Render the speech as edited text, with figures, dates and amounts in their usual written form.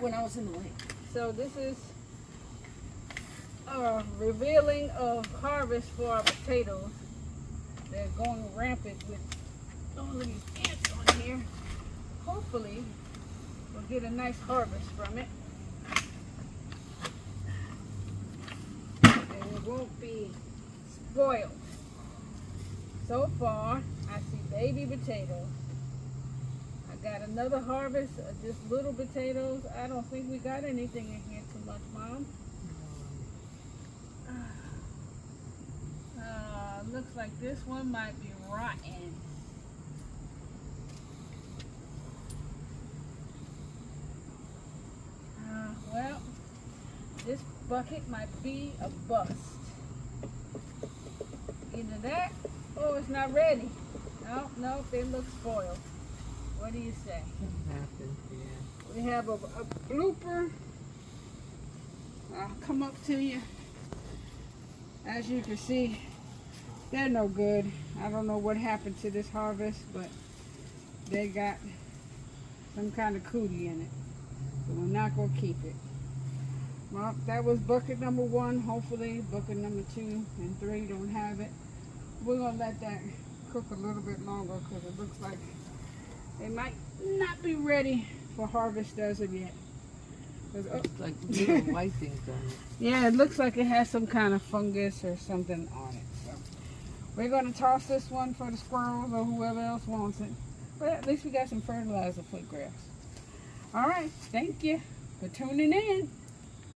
right when I was in the way. So this is a revealing of harvest for our potatoes. They're going rampant with all of these ants on here. Hopefully, we'll get a nice harvest from it. And it won't be spoiled. So far, I see baby potatoes. I got another harvest of just little potatoes. I don't think we got anything in here too much, Mom. Looks like this one might be rotten. Well, this bucket might be a bust. Either that, or it's not ready. No, they look spoiled. What do you say? It happens, yeah. We have a blooper. I'll come up to you. As you can see, they're no good. I don't know what happened to this harvest, but they got some kind of cootie in it. So we're not going to keep it. Well, that was bucket number 1. Hopefully bucket number 2 and 3 don't have it. We're going to let that cook a little bit longer because it looks like they might not be ready for harvest as of yet. It's like little white things on it. Yeah, it looks like it has some kind of fungus or something on it. So we're going to toss this one for the squirrels or whoever else wants it. But at least we got some fertilizer for grass. All right, thank you for tuning in.